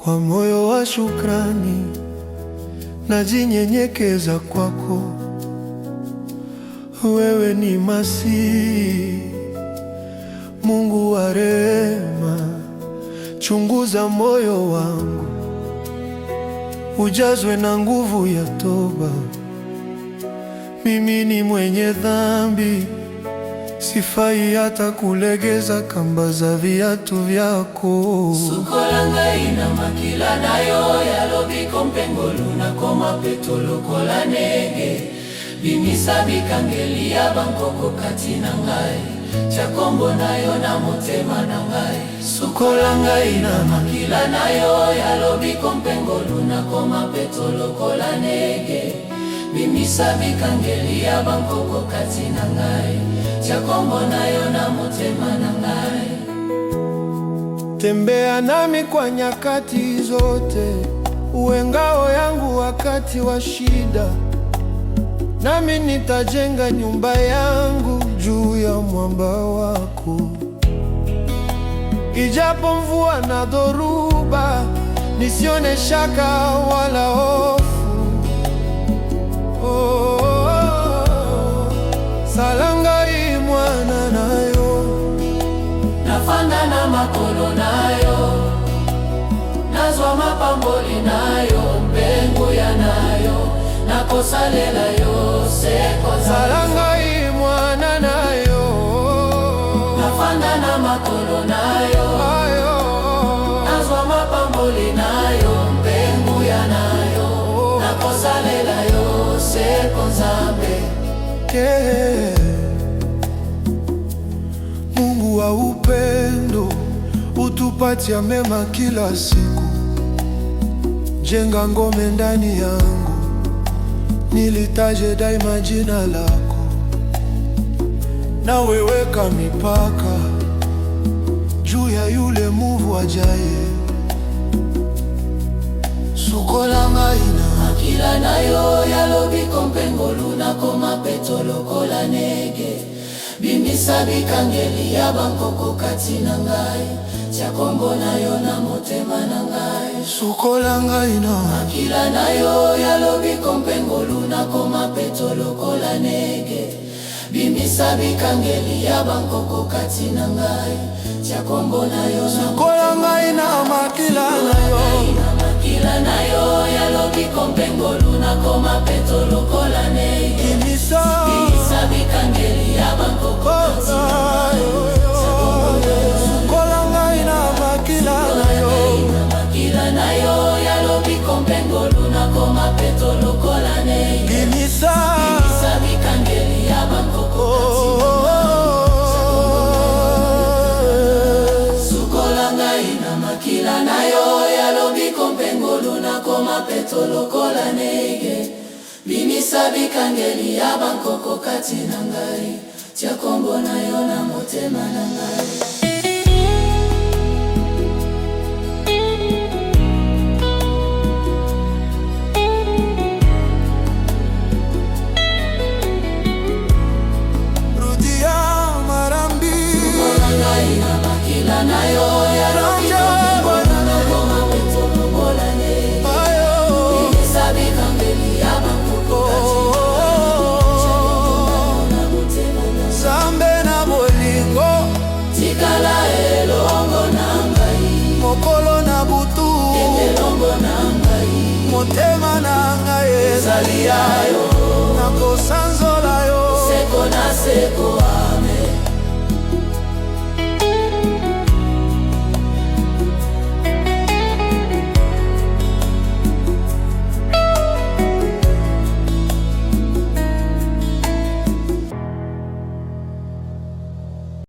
Kwa moyo wa shukrani najinyenyekeza kwako. Wewe ni Masihi, Mungu wa rehema. Chunguza moyo wangu, ujazwe na nguvu ya toba. Mimi ni mwenye dhambi, sifai hata kulegeza kamba za viatu vyako. Sukolanga ina makila nayo yalobiko mpengolu na koma petolo kola nege. Bimisa bikangelia bankoko kati na ngai, chakombo nayo na motema na ngai. Sukolanga ina makila nayo yalobiko mpengolu na koma petolo kola nege. Bimisa bikangelia bankoko kati na ngai, chakombo nayo na motema na ngai. Tembea nami kwa nyakati zote, uwe ngao yangu wakati wa shida. Nami nitajenga nyumba yangu juu ya mwamba wako. Ijapo mvua na dhoruba, nisione shaka wala hofu. Salanga imwana nayo, nafanda na makolo nayo, nazwa mapamboli nayo, mbengu ya nayo, nakosalela yose kwa salanga imwana nayo, nafanda na makolo nayo, nazwa mapamboli nayo, mbengu ya nayo, nakosalela yose kwa Nzambe. Mungu wa upendo, utupatia mema kila siku. Jenga ngome ndani yangu, nilitaje daima jina lako. Na weweka mipaka juu ya yule muvu ajaye. Sukolanga ina makila nayo yalobiko mpengolu na koma petolo kola nege. Bimisa bikangelia bankoko kati na ngai, chakombo nayo na motema na ngai. Sukolanga ina makila nayo yalobiko mpengolu na koma petolo kola nege. Bimisa bikangelia bankoko kati na ngai, chakombo nayo na sukolanga ina makila nayo, makila nayo yalobiko mpengolu na koma petolo kola nege. Bimisa bikangelia bankoko kati na ngai, sukolanga ina makila nayo, makila nayo yalobiko mpengolu na koma petolo kola nege. Bimisa bikangelia bankoko kati na ngai, sukolanga ina makila nayo yalobiko mpengolu na koma petolo kola nege. Bimisa bikangelia bankoko kati na ngai, chakombo nayo na motema na ngai. Motema na ngai ezali yayo, nakosanzola yo seko na seko.